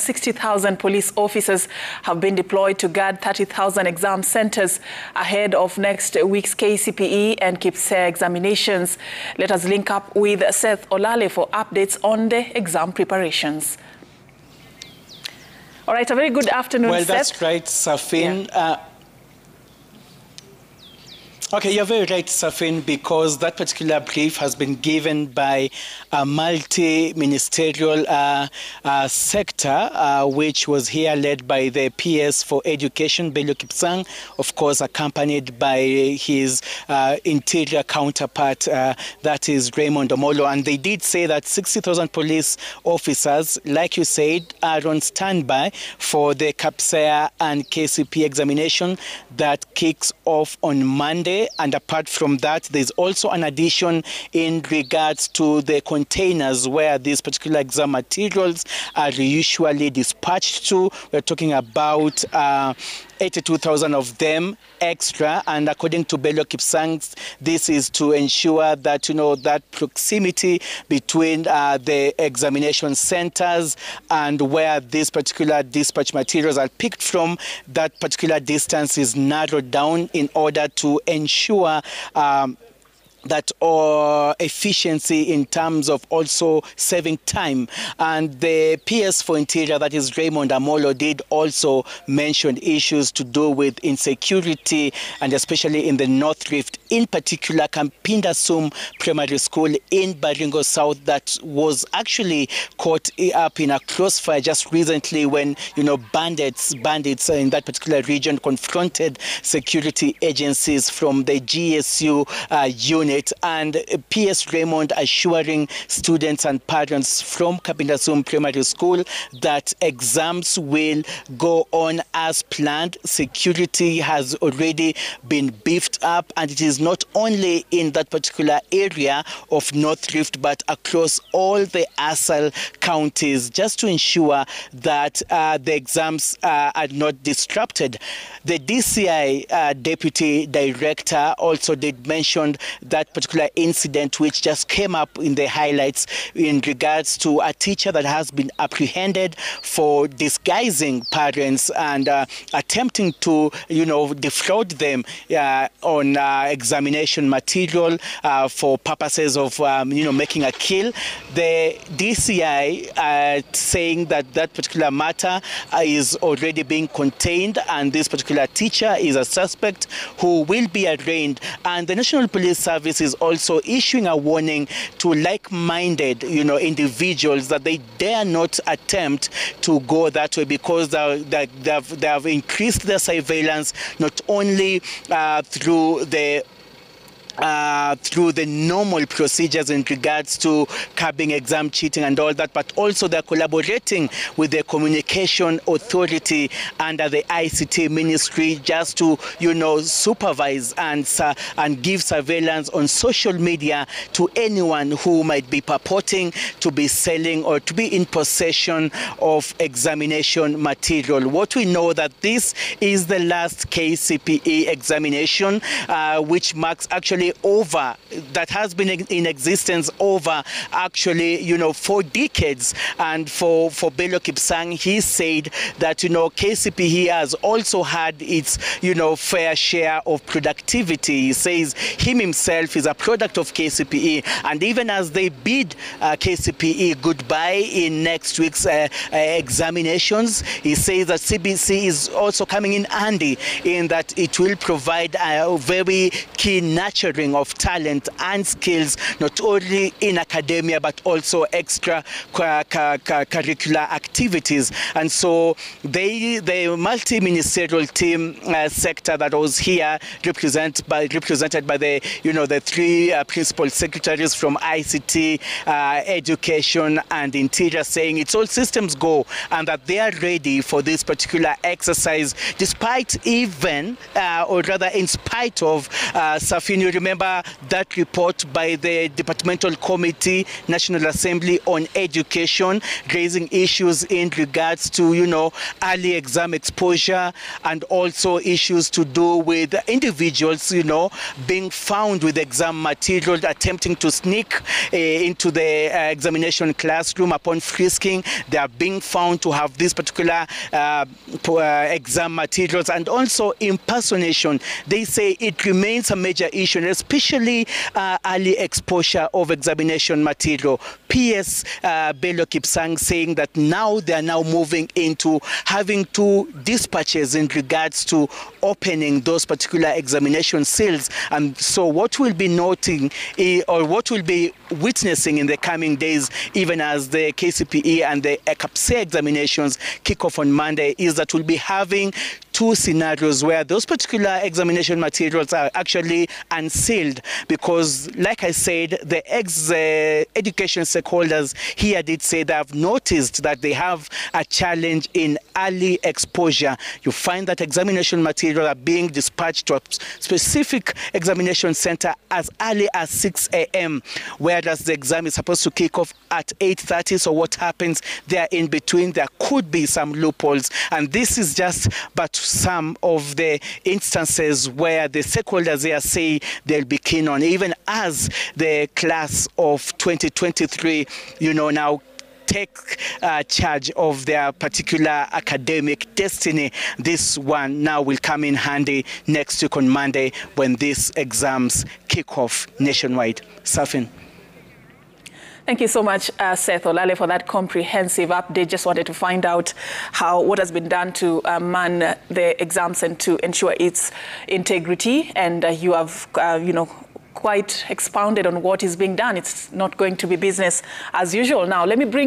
60,000 police officers have been deployed to guard 30,000 exam centers ahead of next week's KCPE and KPSEA examinations. Let us link up with Seth Olale for updates on the exam preparations. All right, a very good afternoon, Well, Seth. that's right, Safin. Yeah. Okay, you're very right, Safin, because that particular brief has been given by a multi-ministerial sector, which was here led by the PS for Education, Bello Kipsang, of course, accompanied by his interior counterpart, that is Raymond Omolo. And they did say that 60,000 police officers, like you said, are on standby for the KPSEA and KCPE examination that kicks off on Monday. And apart from that, there's also an addition in regards to the containers where these particular exam materials are usually dispatched to. We're talking about 82,000 of them extra, and according to Bello Kipsang, this is to ensure that, that proximity between the examination centers and where these particular dispatch materials are picked from, that particular distance is narrowed down in order to ensure that efficiency in terms of also saving time. And the PS for Interior, that is Raymond Omolo, did also mention issues to do with insecurity, and especially in the North Rift, in particular Kampinda Sum Primary School in Baringo South, that was actually caught up in a crossfire just recently when, bandits in that particular region confronted security agencies from the GSU unit. And PS Raymond assuring students and parents from Kampinda Sum Primary School that exams will go on as planned. Security has already been beefed up, and it is not only in that particular area of North Rift, but across all the ASAL counties, just to ensure that the exams are not disrupted. The DCI Deputy Director also did mention that particular incident which just came up in the highlights in regards to a teacher that has been apprehended for disguising parents and attempting to, defraud them on examination material for purposes of, making a kill. The DCI saying that that particular matter is already being contained, and this particular teacher is a suspect who will be arraigned. And the National Police Service is also issuing a warning to like-minded, individuals that they dare not attempt to go that way, because they have increased their surveillance not only through the normal procedures in regards to curbing exam cheating and all that, but also they're collaborating with the Communication Authority under the ICT Ministry just to, supervise and give surveillance on social media to anyone who might be purporting to be selling or to be in possession of examination material. What we know that this is the last KCPE examination, which marks actually that has been in existence over 4 decades. And for Bello Kipsang, he said that KCPE has also had its fair share of productivity. He says himself is a product of KCPE, and even as they bid KCPE goodbye in next week's examinations, he says that CBC is also coming in handy in that it will provide a very keen nurturing of talent and skills, not only in academia but also extra curricular activities. And so the multi-ministerial team sector that was here, represented by the the 3 principal secretaries from ICT, Education and Interior, saying it's all systems go and that they are ready for this particular exercise, despite even or rather in spite of Safin, remember that report by the Departmental Committee, National Assembly on Education, raising issues in regards to, early exam exposure, and also issues to do with individuals, being found with exam material, attempting to sneak into the examination classroom. Upon frisking, they are being found to have these particular exam materials, and also impersonation. They say it remains a major issue, especially early exposure of examination material. PS Bello Kipsang saying that now they are now moving into having to dispatches in regards to opening those particular examination seals. And so what we'll be noting or what we'll be witnessing in the coming days, even as the KCPE and the KPSEA examinations kick off on Monday, is that we'll be having two scenarios where those particular examination materials are actually unsealed, because, like I said, the education stakeholders here did say they have noticed that they have a challenge in early exposure. You find that examination material are being dispatched to a specific examination center as early as 6 a.m., whereas the exam is supposed to kick off at 8:30. So what happens there in between? There could be some loopholes, and this is just but some of the instances where the stakeholders here say they'll be keen on, even as the class of 2023, now take charge of their particular academic destiny. This one now will come in handy next week on Monday when these exams kick off nationwide. Safin. Thank you so much, Seth Olale, for that comprehensive update. Just wanted to find out what has been done to man the exams and to ensure its integrity. And you have, quite expounded on what is being done. It's not going to be business as usual. Now, let me bring